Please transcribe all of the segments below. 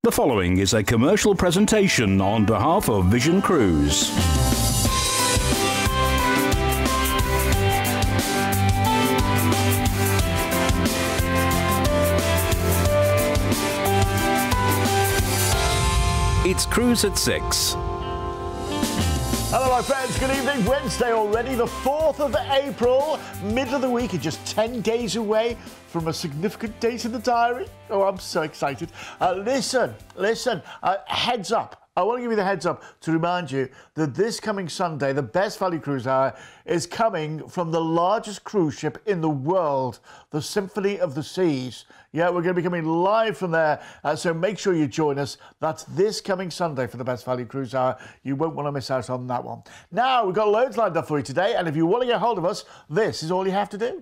The following is a commercial presentation on behalf of Vision Cruise. It's Cruise at 6. Hello my friends, good evening. Wednesday already, the 4th of April, middle of the week, and just 10 days away from a significant date in the diary. Oh, I'm so excited. Listen, heads up. I want to give you the heads up to remind you that this coming Sunday, the Best Value Cruise Hour is coming from the largest cruise ship in the world, the Symphony of the Seas. Yeah, we're going to be coming live from there, so make sure you join us. That's this coming Sunday for the Best Value Cruise Hour. You won't want to miss out on that one. Now, we've got loads lined up for you today, and if you want to get hold of us, this is all you have to do.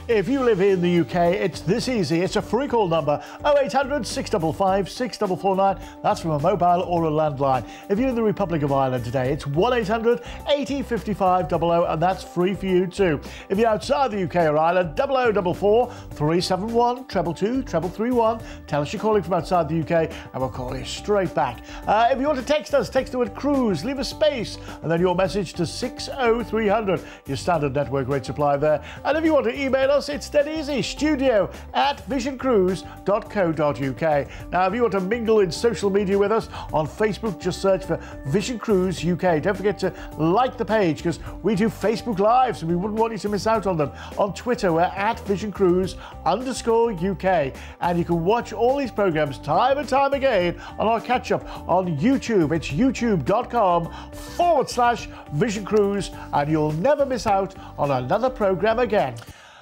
If you live here in the UK, it's this easy. It's a free call number, 0800 655 6449. That's from a mobile or a landline. If you're in the Republic of Ireland today, it's 1800 80 55 00, and that's free for you too. If you're outside the UK or Ireland, 0044 371 222 331. Tell us you're calling from outside the UK, and we'll call you straight back. If you want to text us, text the word cruise, leave a space, and then your message to 60300. Your standard network rate supply there. And if you want to email us, it's dead easy, studio@visioncruise.co.uk. Now, if you want to mingle in social media with us on Facebook, just search for Vision Cruise UK. Don't forget to like the page, because we do Facebook Lives and we wouldn't want you to miss out on them. On Twitter, we're @VisionCruise_UK. And you can watch all these programs time and time again on our catch-up on YouTube. It's youtube.com/Vision Cruise, and you'll never miss out on another program again.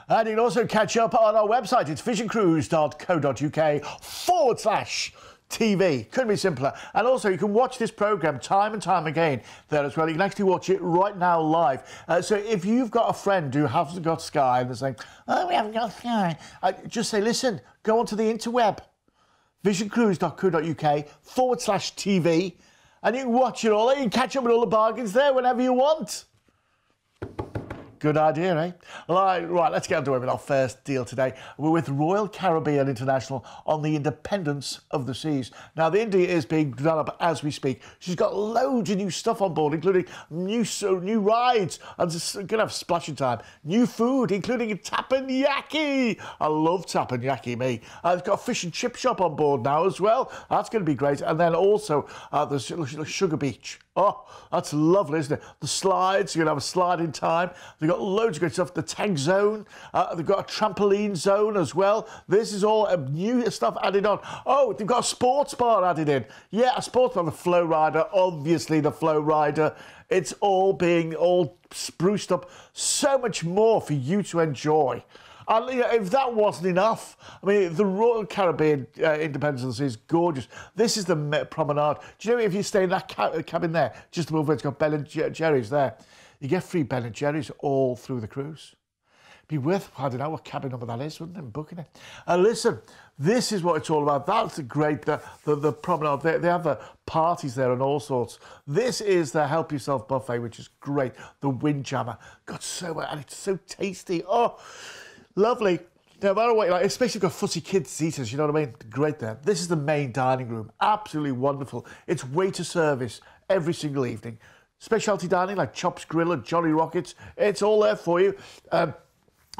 And you can also catch up on our website. It's visioncruise.co.uk/TV. Couldn't be simpler. And also, you can watch this programme time and time again there as well. You can actually watch it right now live. So if you've got a friend who hasn't got Sky and they're saying, oh, we haven't got Sky, just say, listen, go onto the interweb, visioncruise.co.uk/TV, and you can watch it all. You can catch up with all the bargains there whenever you want. Good idea, eh? Right, let's get underway with our first deal today. We're with Royal Caribbean International on the Independence of the Seas. Now, the India is being developed as we speak. She's got loads of new stuff on board, including new rides. I'm just going to have splashing time. New food, including teppanyaki. I love teppanyaki, me. It's got a fish and chip shop on board now as well. That's going to be great. And then also, there's Sugar Beach. Oh, that's lovely, isn't it? The slides, you're going to have a slide in time. They've got loads of great stuff. The tank zone, they've got a trampoline zone as well. This is all new stuff added on. Oh, they've got a sports bar added in. Yeah, a sports bar, the Flow Rider, obviously the Flow Rider. It's all being spruced up. So much more for you to enjoy. And if that wasn't enough, I mean, the Royal Caribbean Independence of the Sea is gorgeous. This is the promenade. Do you know if you stay in that cabin there, just above where it's got Ben and Jerry's there, you get free Ben and Jerry's all through the cruise. Be worth, I don't know what cabin number that is, wouldn't it, booking it? Listen, this is what it's all about. That's great, the promenade. They have the parties there and all sorts. This is the Help Yourself buffet, which is great. The Windjammer. God, so much, and it's so tasty. Oh, lovely. No matter what you like, especially if you've got fussy kids eaters, you know what I mean? Great there. This is the main dining room. Absolutely wonderful. It's waiter service every single evening. Specialty dining like Chops Grill and Johnny Rockets. It's all there for you.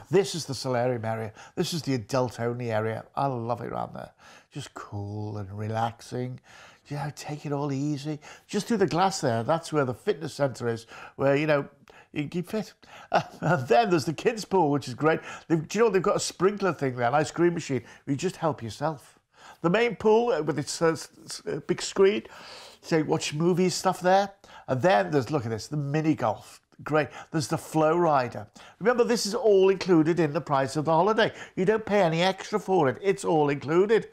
This is the solarium area. This is the adult-only area. I love it around there. Just cool and relaxing. You know, take it all easy. Just through the glass there, that's where the fitness centre is, where, you know, you can keep fit. And then there's the kids' pool, which is great. Do you know they've got a sprinkler thing there, an ice cream machine, where you just help yourself. The main pool with its big screen, so you watch movies, stuff there. And then there's, look at this, the mini golf. Great. There's the Flow Rider. Remember, this is all included in the price of the holiday. You don't pay any extra for it. It's all included.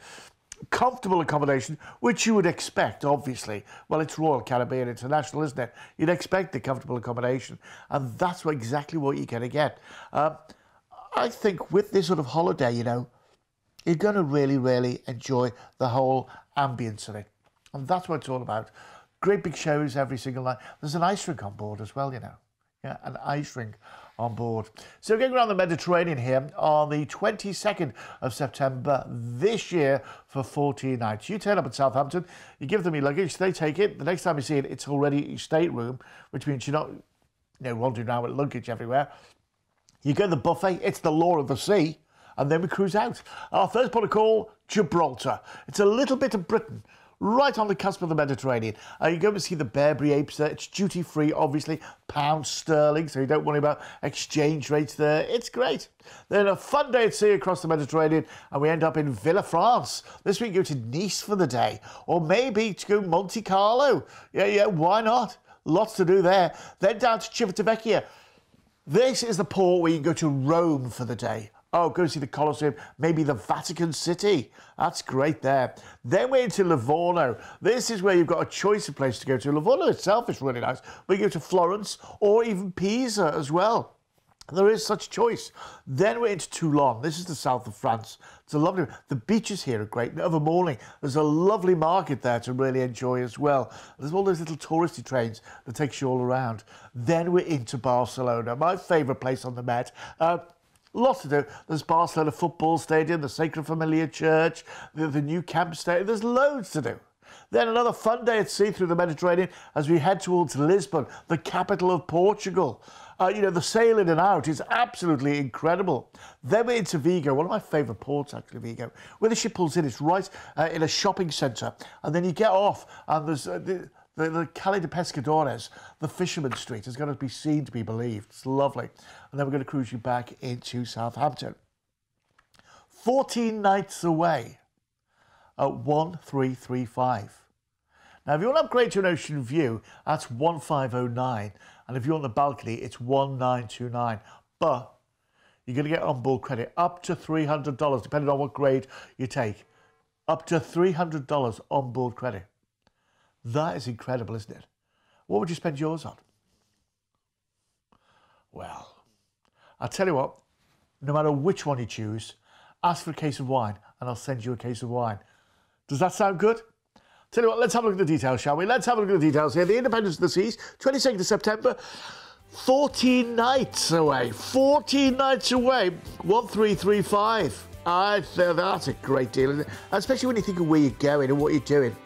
Comfortable accommodation, which you would expect, obviously. Well, it's Royal Caribbean International, isn't it? You'd expect the comfortable accommodation, and that's exactly what you're going to get. I think with this sort of holiday, you know, you're going to really, really enjoy the whole ambience of it. And that's what it's all about. Great big shows every single night. There's an ice rink on board as well, you know. Yeah, an ice rink on board. So we're going around the Mediterranean here on the 22nd of September this year for 14 nights. You turn up at Southampton, you give them your luggage, they take it. The next time you see it, it's already your stateroom, which means you're not wandering around with luggage everywhere. You go to the buffet, it's the law of the sea, and then we cruise out. Our first port of call, Gibraltar. It's a little bit of Britain, right on the cusp of the Mediterranean. You go to see the Bearberry apes there. It's duty-free, obviously, pound sterling, so you don't worry about exchange rates there. It's great. Then a fun day at sea across the Mediterranean, and we end up in Villefranche. This week, go to Nice for the day, or maybe to go Monte Carlo. Yeah, why not? Lots to do there. Then down to Civitavecchia. This is the port where you can go to Rome for the day. Oh, go see the Colosseum, maybe the Vatican City. That's great there. Then we're into Livorno. This is where you've got a choice of place to go to. Livorno itself is really nice. We go to Florence or even Pisa as well. There is such choice. Then we're into Toulon. This is the south of France. It's a lovely... The beaches here are great. And over morning, there's a lovely market there to really enjoy as well. There's all those little touristy trains that takes you all around. Then we're into Barcelona, my favourite place on the Med. Lots to do. There's Barcelona Football Stadium, the Sacred Familia Church, the new Camp Stadium. There's loads to do. Then another fun day at sea through the Mediterranean as we head towards Lisbon, the capital of Portugal. The sail in and out is absolutely incredible. Then we're into Vigo, one of my favourite ports, actually, Vigo. Where the ship pulls in, it's right in a shopping centre. And then you get off, and there's the Calle de Pescadores, the fisherman's street, is going to be seen to be believed. It's lovely. And then we're going to cruise you back into Southampton. 14 nights away at 1335. Now, if you want to upgrade to an ocean view, that's 1509. And if you're on the balcony, it's 1929. But you're going to get onboard credit up to $300, depending on what grade you take. Up to $300 onboard credit. That is incredible, isn't it? What would you spend yours on? Well, I'll tell you what, no matter which one you choose, ask for a case of wine and I'll send you a case of wine. Does that sound good? Tell you what, let's have a look at the details, shall we? Let's have a look at the details here. The Independence of the Seas, 22nd of September, 14 nights away. 14 nights away, 1335. That's a great deal, isn't it? Especially when you think of where you're going and what you're doing.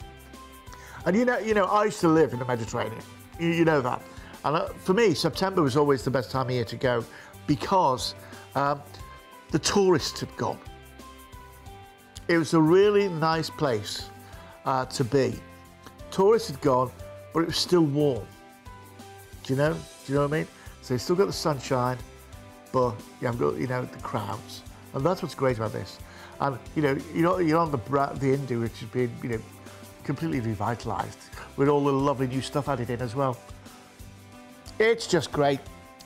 And you know, I used to live in the Mediterranean. You know that. And for me, September was always the best time of year to go because the tourists had gone. It was a really nice place to be. Tourists had gone, but it was still warm. Do you know what I mean? So you still got the sunshine, but you haven't got, the crowds. And that's what's great about this. And, you're on the Indus, which has been, completely revitalised with all the lovely new stuff added in as well. It's just great.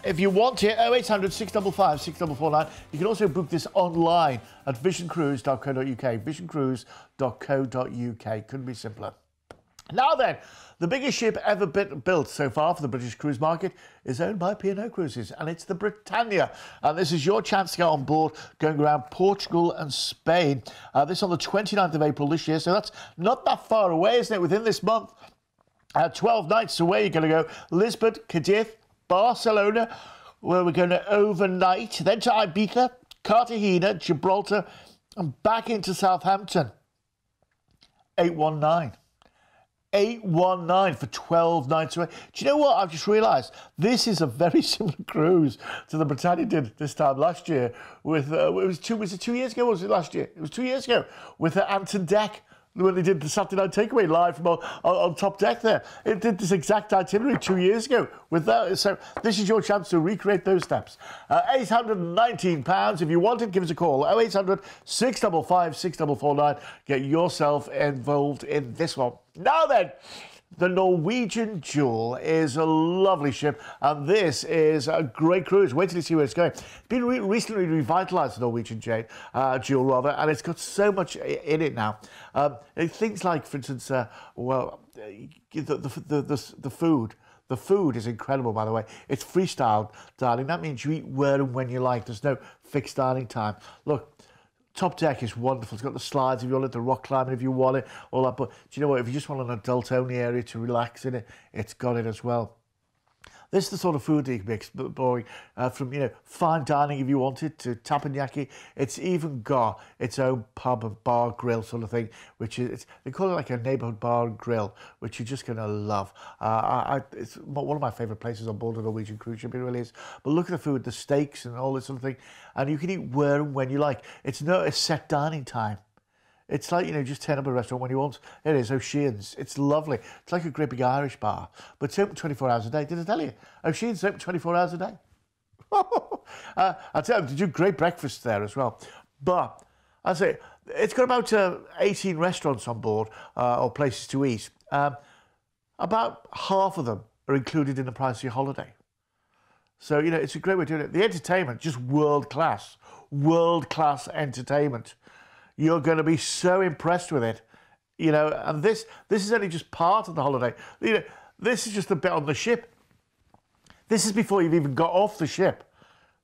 If you want it, 0800 655 6449. You can also book this online at visioncruise.co.uk. Visioncruise.co.uk. Couldn't be simpler. Now then, the biggest ship ever built so far for the British cruise market is owned by P&O Cruises, and it's the Britannia. And this is your chance to get on board going around Portugal and Spain. This on the 29th of April this year, so that's not that far away, isn't it? Within this month, 12 nights away, you're going to go Lisbon, Cadiz, Barcelona, where we're going to overnight, then to Ibiza, Cartagena, Gibraltar, and back into Southampton. 819. 819 for 12 nights away. Do you know what? I've just realised this is a very similar cruise to the Britannia did this time last year with, was it 2 years ago or was it last year? It was 2 years ago with Anton Deck when they did the Saturday Night Takeaway live from on top deck there. It did this exact itinerary 2 years ago with that. So this is your chance to recreate those steps. £819. If you want it, give us a call. 0800 655 6449. Get yourself involved in this one. Now then, the Norwegian Jewel is a lovely ship, and this is a great cruise. Wait till you see where it's going. It's been recently revitalised, the Norwegian Jewel, rather, and it's got so much in it now. Things like, for instance, the food. The food is incredible, by the way. It's freestyle dining. That means you eat where and when you like. There's no fixed dining time. Look, Top Deck is wonderful. It's got the slides if you want it, the rock climbing if you want it, all that. But do you know what? If you just want an adult-only area to relax in it, it's got it as well. This is the sort of food that you can be exploring from, fine dining if you wanted to teppanyaki. It's even got its own pub and bar grill sort of thing, which is, they call it like a neighbourhood bar and grill, which you're just going to love. It's one of my favourite places on board a Norwegian cruise ship, it really is. But look at the food, the steaks and all this sort of thing. And you can eat where and when you like. It's not a set dining time. It's like, just turn up at a restaurant when you want. It is, O'Shea's. It's lovely. It's like a great big Irish bar, but it's open 24 hours a day. Did I tell you? O'Shea's open 24 hours a day. I tell you, they do great breakfasts there as well. But, I say, it's got about 18 restaurants on board, or places to eat. About half of them are included in the price of your holiday. So, it's a great way of doing it. The entertainment, just world-class entertainment. You're going to be so impressed with it, and this is only just part of the holiday. This is just a bit on the ship. This is before you've even got off the ship.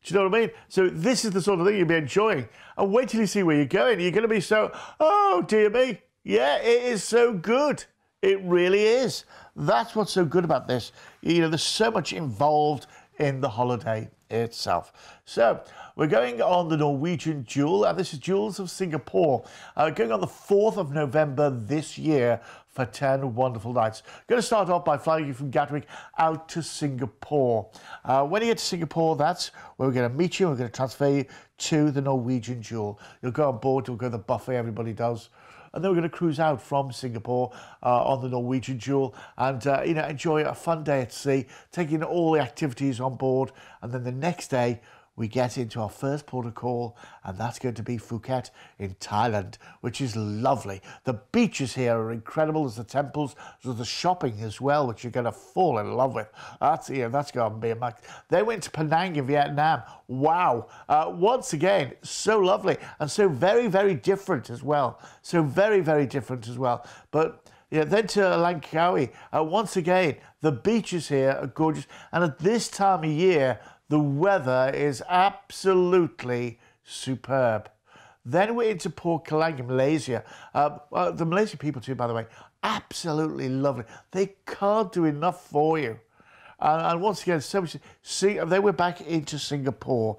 Do you know what I mean? So this is the sort of thing you'll be enjoying. And wait till you see where you're going. You're going to be so, oh, dear me. Yeah, it is so good. It really is. That's what's so good about this. There's so much involved in the holiday itself. So we're going on the Norwegian Jewel, and this is Jewels of Singapore, going on the 4th of November this year for 10 wonderful nights. Going to start off by flying you from Gatwick out to Singapore. When you get to Singapore, that's where we're going to meet you. We're going to transfer you to the Norwegian Jewel. You'll go on board, you'll go to the buffet, everybody does. And then we're going to cruise out from Singapore on the Norwegian Jewel and, enjoy a fun day at sea, taking all the activities on board. And then the next day, we get into our first port of call, and that's going to be Phuket in Thailand, which is lovely. The beaches here are incredible. There's the temples, there's the shopping as well, which you're going to fall in love with. That's going to be a max. Then went to Penang in Vietnam. Wow. Once again, so lovely and so very, very different as well. So very, very different as well. But then to Langkawi. Once again, the beaches here are gorgeous. And at this time of year, the weather is absolutely superb. Then we're into Port Kelang in Malaysia. The Malaysian people too, by the way, absolutely lovely. They can't do enough for you. And once again, so much. See, then we're back into Singapore.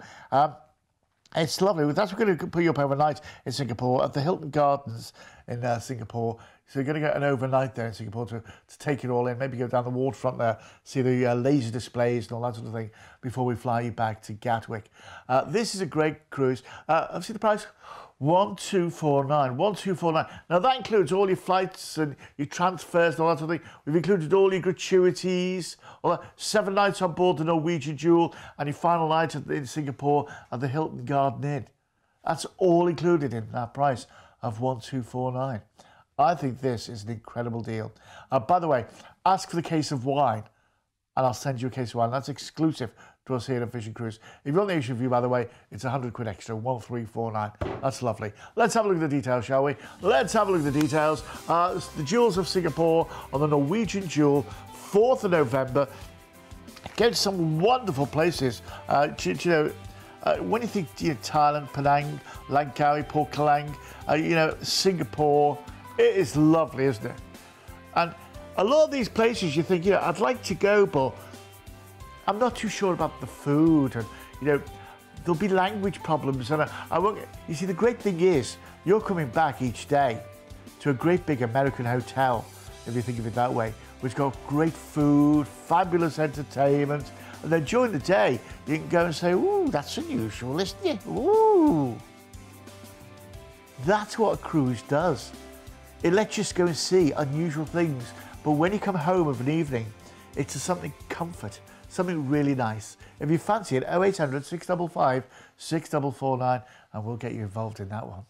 It's lovely. That's we're going to put you up overnight in Singapore at the Hilton Gardens in Singapore. So you're going to get an overnight there in Singapore to take it all in. Maybe go down the waterfront there, see the laser displays and all that sort of thing before we fly you back to Gatwick. This is a great cruise. I've seen the price. 1249. 1249. Now that includes all your flights and your transfers and all that sort of thing. We've included all your gratuities, all that. 7 nights on board the Norwegian Jewel, and your final night in Singapore at the Hilton Garden Inn. That's all included in that price of 1249. I think this is an incredible deal. By the way, ask for the case of wine, and I'll send you a case of wine. That's exclusive to us here at Vision Cruise. If you're on the Asian View, by the way, it's 100 quid extra, 1349. That's lovely. Let's have a look at the details, shall we? Let's have a look at the details. The Jewels of Singapore on the Norwegian Jewel, 4th of November. Go to some wonderful places. When you think Thailand, Penang, Langkawi, Port Kelang, Singapore, it is lovely, isn't it? And a lot of these places you think, I'd like to go, but I'm not too sure about the food, and there'll be language problems, and I won't. You see, the great thing is you're coming back each day to a great big American hotel, if you think of it that way, which got great food, fabulous entertainment, and then during the day you can go and say, "Ooh, that's unusual, isn't it? Ooh." That's what a cruise does. It lets you just go and see unusual things, but when you come home of an evening, it's something comfort. Something really nice. If you fancy it, 0800 655 6449, and we'll get you involved in that one.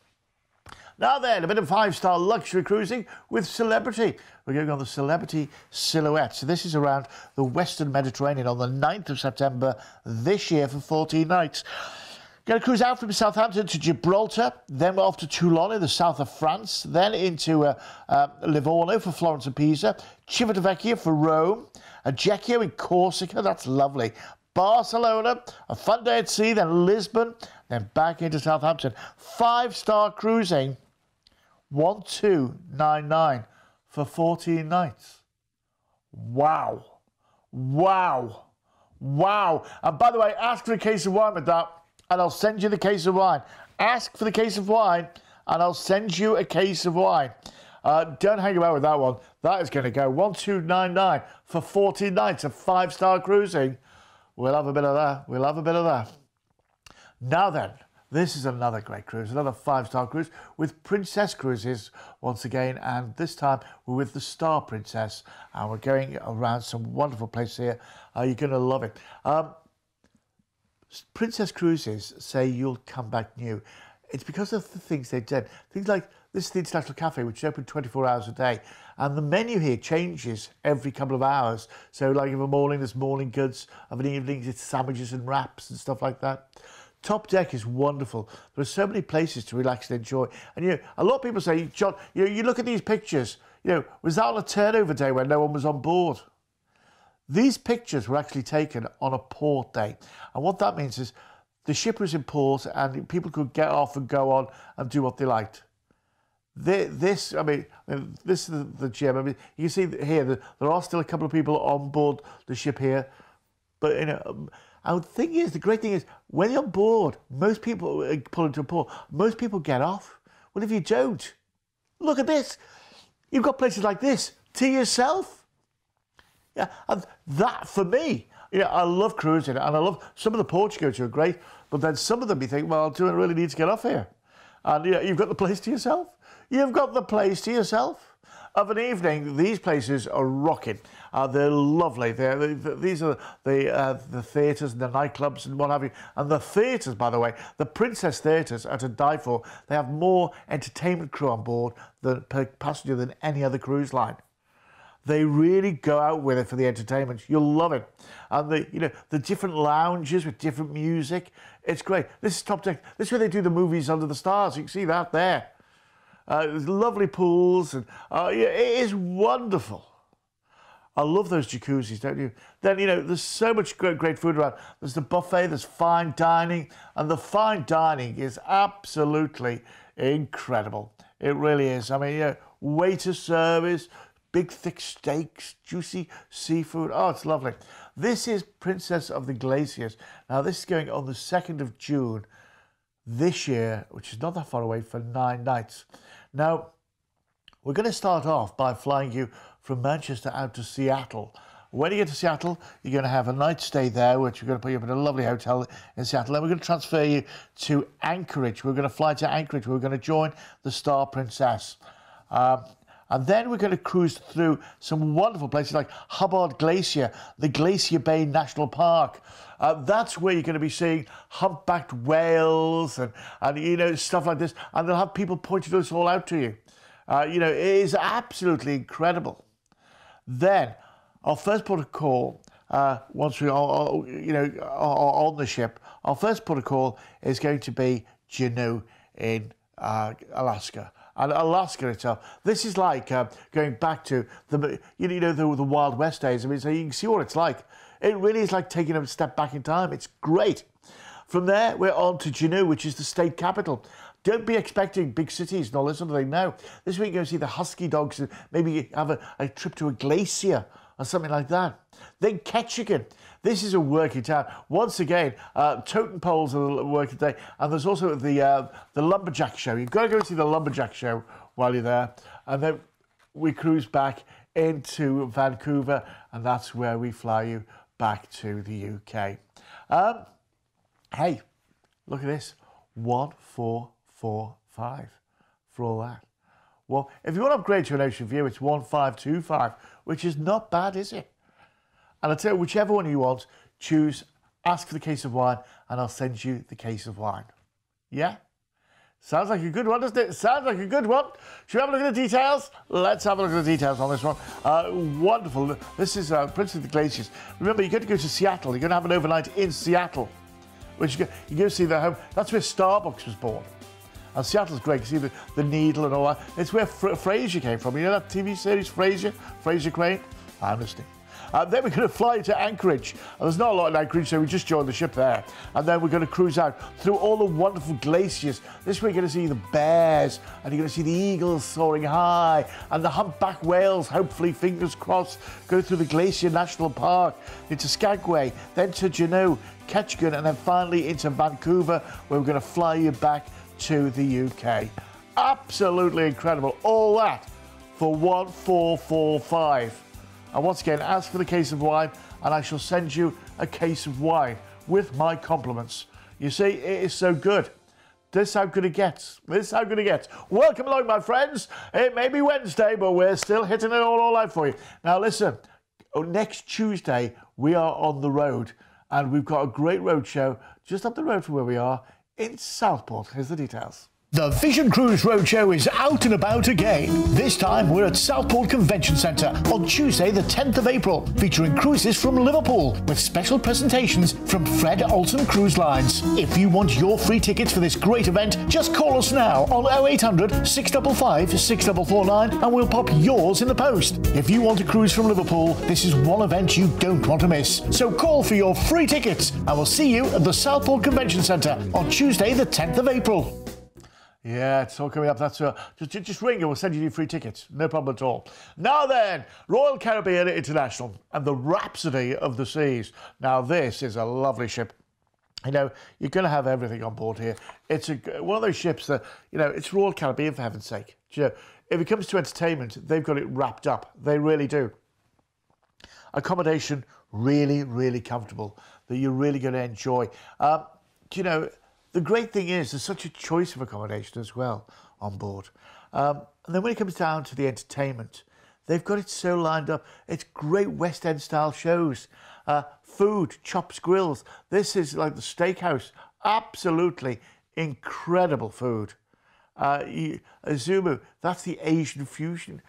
Now then, a bit of 5-star luxury cruising with Celebrity. We're going on the Celebrity Silhouette. So this is around the Western Mediterranean on the 9th of September this year for 14 nights. Going to cruise out from Southampton to Gibraltar, then we're off to Toulon in the south of France, then into Livorno for Florence and Pisa, Civitavecchia for Rome, Ajaccio in Corsica, that's lovely, Barcelona, a fun day at sea, then Lisbon, then back into Southampton. 5-star cruising, 1299 for 14 nights. Wow. Wow. Wow. And by the way, ask for a case of wine with that, and I'll send you the case of wine. Ask for the case of wine, and I'll send you a case of wine. Don't hang about with that one. That is going to go 1299 for 14 nights of 5-star cruising. We'll have a bit of that. We'll have a bit of that. Now then, this is another great cruise, another 5-star cruise with Princess Cruises once again, and this time we're with the Star Princess, and we're going around some wonderful places here. You're going to love it. Princess Cruises say you'll come back new. It's because of the things they've done. Things like this is the International Cafe, which is open 24 hours a day. And the menu here changes every couple of hours. So like of a morning, there's morning goods. Of an evening, it's sandwiches and wraps and stuff like that. Top Deck is wonderful. There are so many places to relax and enjoy. And, you know, a lot of people say, John, you look at these pictures, you know, was that on a turnover day when no one was on board? These pictures were actually taken on a port day. And what that means is the ship was in port and people could get off and go on and do what they liked. This is the gym. I mean, you can see here that there are still a couple of people on board the ship here. But, you know, and the great thing is, when you're on board, most people pull into a port. Most people get off. Well, if you don't, look at this. You've got places like this to yourself. Yeah, and that for me, you know, I love cruising, and I love some of the ports you go to are great, but then some of them you think, well, do I really need to get off here? And you know, you've got the place to yourself. You've got the place to yourself. Of an evening, these places are rocking. They're lovely. These are the theatres and the nightclubs and what have you. And the theatres, by the way, the Princess Theatres are to die for. They have more entertainment crew on board per passenger than any other cruise line. They really go out with it for the entertainment. You'll love it. And the different lounges with different music. It's great. This is Top Deck. This is where they do the movies Under the Stars. You can see that there. There's lovely pools. And yeah, it is wonderful. I love those jacuzzis, don't you? Then, you know, there's so much great food around. There's the buffet, there's fine dining. And the fine dining is absolutely incredible. It really is. I mean, you know, waiter service, big thick steaks, juicy seafood. Oh, it's lovely. This is Princess of the Glaciers. Now, this is going on the 2nd of June this year, which is not that far away, for 9 nights. Now, we're going to start off by flying you from Manchester out to Seattle. When you get to Seattle, you're going to have a night stay there, which we're going to put you up in a lovely hotel in Seattle. Then we're going to transfer you to Anchorage. We're going to fly to Anchorage. We're going to join the Star Princess. And then we're going to cruise through some wonderful places like Hubbard Glacier, the Glacier Bay National Park. That's where you're going to be seeing humpbacked whales and you know, stuff like this. And they'll have people pointing this all out to you. You know, it is absolutely incredible. Then our first port of call, once we are, you know, on the ship, our first port of call is going to be Juneau in Alaska. And Alaska itself, this is like going back to the Wild West days. I mean, so you can see what it's like. It really is like taking a step back in time. It's great. From there, we're on to Juneau, which is the state capital. Don't be expecting big cities and all this sort of thing. No, this week you go see the husky dogs and maybe have a trip to a glacier or something like that. Then Ketchikan. This is a working town. Once again, totem poles are a working day. And there's also the Lumberjack Show. You've got to go see the Lumberjack Show while you're there. And then we cruise back into Vancouver, and that's where we fly you back to the UK. Hey, look at this. 1445 for all that. Well, if you want to upgrade to an Ocean View, it's 1525, which is not bad, is it? And I'll tell you, whichever one you want, choose, ask for the case of wine, and I'll send you the case of wine. Yeah? Sounds like a good one, doesn't it? Sounds like a good one. Should we have a look at the details? Let's have a look at the details on this one. Wonderful. This is Prince of the Glaciers. Remember, you're going to go to Seattle. You're going to have an overnight in Seattle, which you go see their home. That's where Starbucks was born. And Seattle's great. You see the Needle and all that. It's where Frasier came from. You know that TV series, Frasier? Frasier Crane? I'm listening. Then we're going to fly to Anchorage. There's not a lot in Anchorage, so we just joined the ship there. And then we're going to cruise out through all the wonderful glaciers. This way you're going to see the bears, and you're going to see the eagles soaring high, and the humpback whales, hopefully, fingers crossed, go through the Glacier National Park, into Skagway, then to Juneau, Ketchikan, and then finally into Vancouver, where we're going to fly you back to the UK. Absolutely incredible. All that for 1445. And once again, ask for the case of wine, and I shall send you a case of wine with my compliments. You see, it is so good. This is how good it gets. This is how good it gets. Welcome along, my friends. It may be Wednesday, but we're still hitting it all out for you. Now, listen, next Tuesday, we are on the road, and we've got a great road show just up the road from where we are in Southport. Here's the details. The Vision Cruise Roadshow is out and about again. This time we're at Southport Convention Centre on Tuesday the 10th of April, featuring cruises from Liverpool with special presentations from Fred Olsen Cruise Lines. If you want your free tickets for this great event, just call us now on 0800 655 6449 and we'll pop yours in the post. If you want to cruise from Liverpool, this is one event you don't want to miss. So call for your free tickets and we'll see you at the Southport Convention Centre on Tuesday the 10th of April. Yeah, it's all coming up. That's just ring and we'll send you your free tickets. No problem at all. Now then, Royal Caribbean International and the Rhapsody of the Seas. Now this is a lovely ship. You know, you're going to have everything on board here. It's one of those ships that, you know, it's Royal Caribbean for heaven's sake. You know, if it comes to entertainment, they've got it wrapped up. They really do. Accommodation, really, really comfortable that you're really going to enjoy. You know, the great thing is there's such a choice of accommodation as well on board. And then when it comes down to the entertainment, they've got it so lined up. It's great West End style shows. Food, chops, grills. This is like the steakhouse. Absolutely incredible food. Azumu, that's the Asian fusion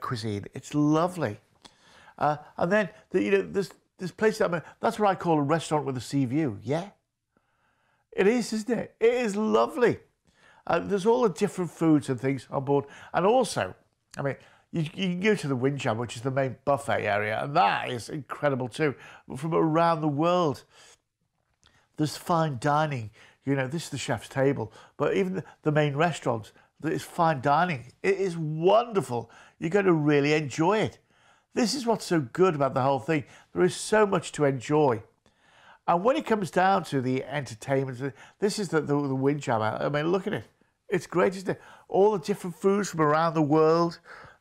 cuisine. It's lovely. And then, you know, this place, I mean, that's what I call a restaurant with a sea view. Yeah. It is, isn't it? It is lovely. There's all the different foods and things on board. And also, I mean, you can go to the Windjam, which is the main buffet area, and that is incredible too. From around the world, there's fine dining. You know, this is the chef's table, but even the main restaurant, there's fine dining. It is wonderful. You're going to really enjoy it. This is what's so good about the whole thing. There is so much to enjoy. And when it comes down to the entertainment, this is the Windjam. I mean, look at it. It's great, isn't it? All the different foods from around the world.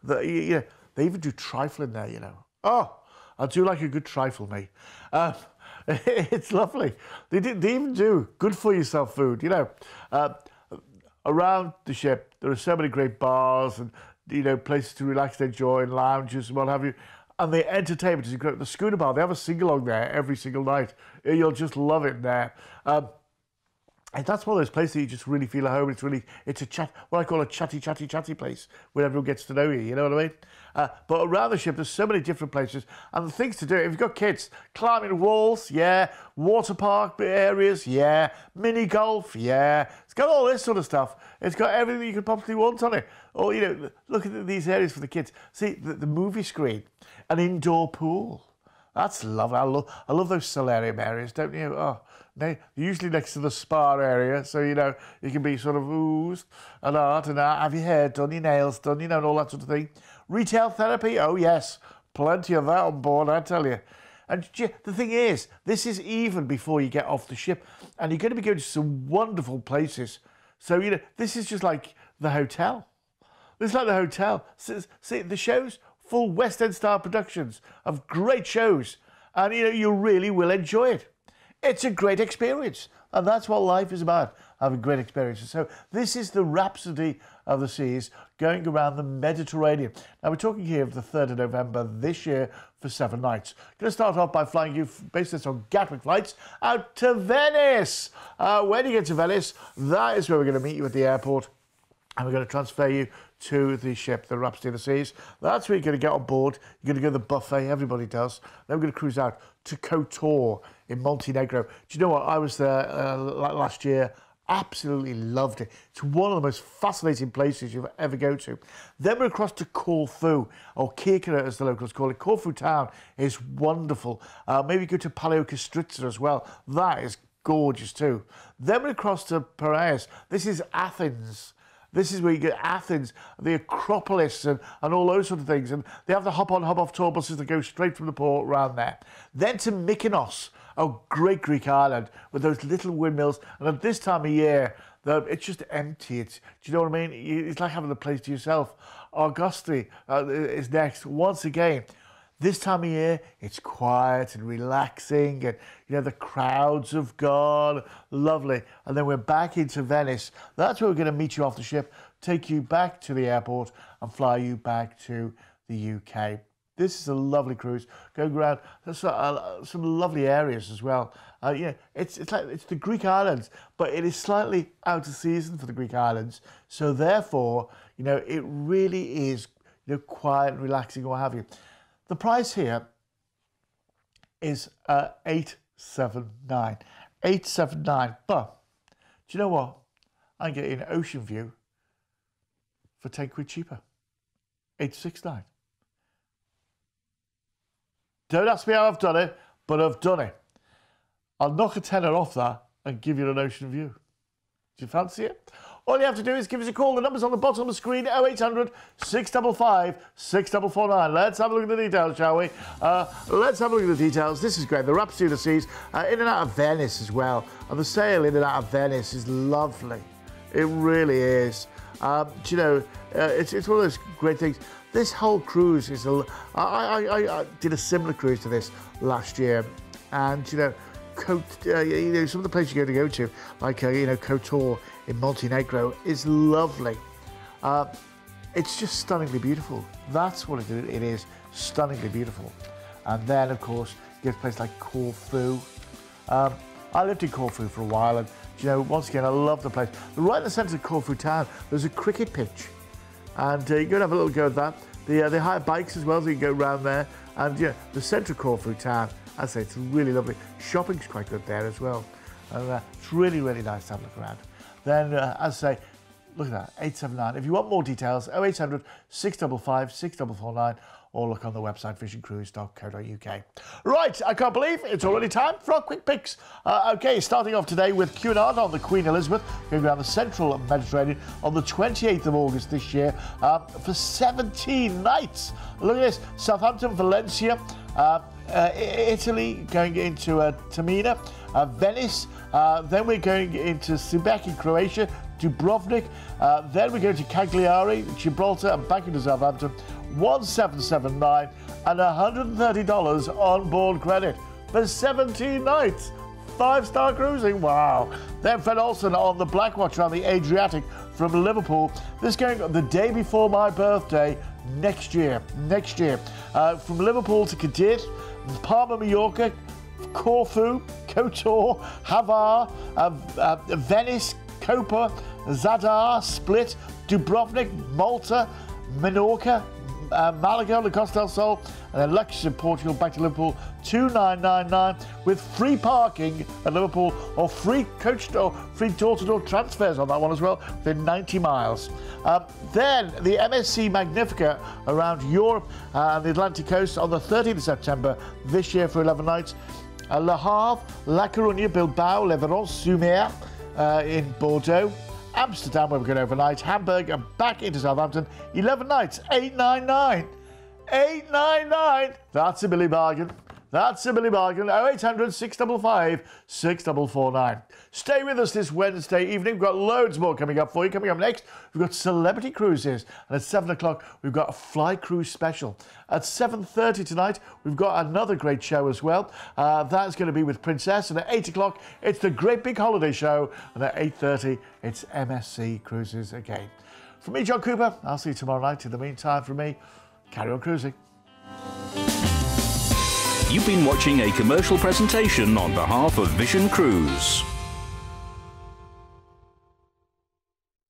You know, they even do trifle in there, you know. Oh, I do like a good trifle, mate. It's lovely. They even do good-for-yourself food, you know. Around the ship, there are so many great bars and, you know, places to relax and enjoy, and lounges and what have you. And the entertainment is incredible. The Schooner Bar, they have a sing-along there every single night. You'll just love it there. And that's one of those places that you just really feel at home. It's a chat, what I call a chatty place, where everyone gets to know you, you know what I mean? But around the ship, there's so many different places. And the things to do, if you've got kids, climbing walls, yeah. Water park areas, yeah. Mini golf, yeah. It's got all this sort of stuff. It's got everything you could possibly want on it. Or, you know, look at these areas for the kids. See, the movie screen, an indoor pool. That's lovely. I love those solarium areas, don't you? Oh, they're usually next to the spa area, so, you know, you can be sort of oozed and art and have your hair done, your nails done, you know, and all that sort of thing. Retail therapy, oh yes, plenty of that on board, I tell you. And the thing is, this is even before you get off the ship, and you're going to be going to some wonderful places. So, you know, this is just like the hotel. This is like the hotel. See, the shows, full West End style productions of great shows, and, you know, you really will enjoy it. It's a great experience, and that's what life is about, having great experiences. So this is the Rhapsody of the Seas going around the Mediterranean. Now, we're talking here of the 3rd of November this year for 7 nights. Going to start off by flying you, based this on Gatwick flights, out to Venice. When you get to Venice, that is where we're going to meet you at the airport, and we're going to transfer you to the ship, the Rhapsody of the Seas. That's where you're going to get on board. You're going to go to the buffet, everybody does. Then we're going to cruise out to Kotor in Montenegro. Do you know what? I was there last year. Absolutely loved it. It's one of the most fascinating places you'll ever go to. Then we're across to Corfu, or Kirkira as the locals call it. Corfu town is wonderful. Maybe go to Paleo Kastritsa as well. That is gorgeous too. Then we're across to Piraeus. This is Athens. This is where you get Athens, the Acropolis and all those sort of things. And they have the hop-on, hop-off tour buses that go straight from the port around there. Then to Mykonos, a great Greek island with those little windmills. And at this time of year, it's just empty. Do you know what I mean? It's like having the place to yourself. Argosty is next. Once again, this time of year, it's quiet and relaxing, and the crowds have gone, lovely. And then we're back into Venice. That's where we're going to meet you off the ship, take you back to the airport, and fly you back to the UK. This is a lovely cruise, going around some lovely areas as well. It's the Greek islands, but it is slightly out of season for the Greek islands. So therefore, it really is quiet and relaxing, or what have you. The price here is $879. $879. But do you know what? I'm getting Ocean View for 10 quid cheaper. $869. Don't ask me how I've done it, but I've done it. I'll knock a tenner off that and give you an Ocean View. Do you fancy it? All you have to do is give us a call. The number's on the bottom of the screen, 0800 655 6449. Let's have a look at the details, shall we? Let's have a look at the details. This is great. The Rhapsody of the Seas, in and out of Venice as well. And the sail in and out of Venice is lovely. It really is. It's one of those great things. This whole cruise is I did a similar cruise to this last year, and some of the places you're going to go to, like Kotor in Montenegro, is lovely. It's just stunningly beautiful. That's what it is, stunningly beautiful. And then, of course, you get a place like Corfu. I lived in Corfu for a while, and once again, I love the place. Right in the centre of Corfu town, there's a cricket pitch, and you can go and have a little go at that. They hire bikes as well, so you can go around there. And the centre of Corfu town, I say, it's really lovely. Shopping's quite good there as well. And it's really, really nice to have a look around. Then, as I say, look at that, 879. If you want more details, 0800 655 6449, or look on the website visioncruise.co.uk. Right, I can't believe it's already time for our quick picks. Okay, starting off today with Cunard on the Queen Elizabeth, going around the central Mediterranean on the 28th of August this year for 17 nights. Look at this, Southampton, Valencia, Italy, going into Tamina, Venice, then we're going into Sibek in Croatia, Dubrovnik, then we go to Cagliari, Gibraltar, and back into Southampton. 1779 and $130 on board credit for 17 nights. 5-star cruising, wow. Then Fred Olsen on the Blackwatch around the Adriatic from Liverpool. This going the day before my birthday next year. From Liverpool to Cadiz, Palma, Mallorca, Corfu, Kotor, Hvar, Venice, Koper, Zadar, Split, Dubrovnik, Malta, Menorca, Malaga, La Costa del Sol, and then Luxembourg in Portugal, back to Liverpool, 2999 with free parking at Liverpool, or free coach or free door-to-door transfers on that one as well, within 90 miles. Then the MSC Magnifica around Europe and the Atlantic coast on the 13th of September this year for 11 nights. Le Havre, La Coruña, Bilbao, Leverons, Sumer in Bordeaux, Amsterdam, where we're going overnight, Hamburg, and back into Southampton. 11 nights, $899. $899. That's a Billy bargain. That's a Billy bargain. 0800 655 6449. Stay with us this Wednesday evening. We've got loads more coming up for you. Coming up next, we've got Celebrity Cruises. And at 7 o'clock, we've got a Fly Cruise special. At 7:30 tonight, we've got another great show as well. That's going to be with Princess. And at 8 o'clock, it's the Great Big Holiday Show. And at 8:30, it's MSC Cruises again. From me, John Cooper, I'll see you tomorrow night. In the meantime, from me, carry on cruising. You've been watching a commercial presentation on behalf of Vision Cruise.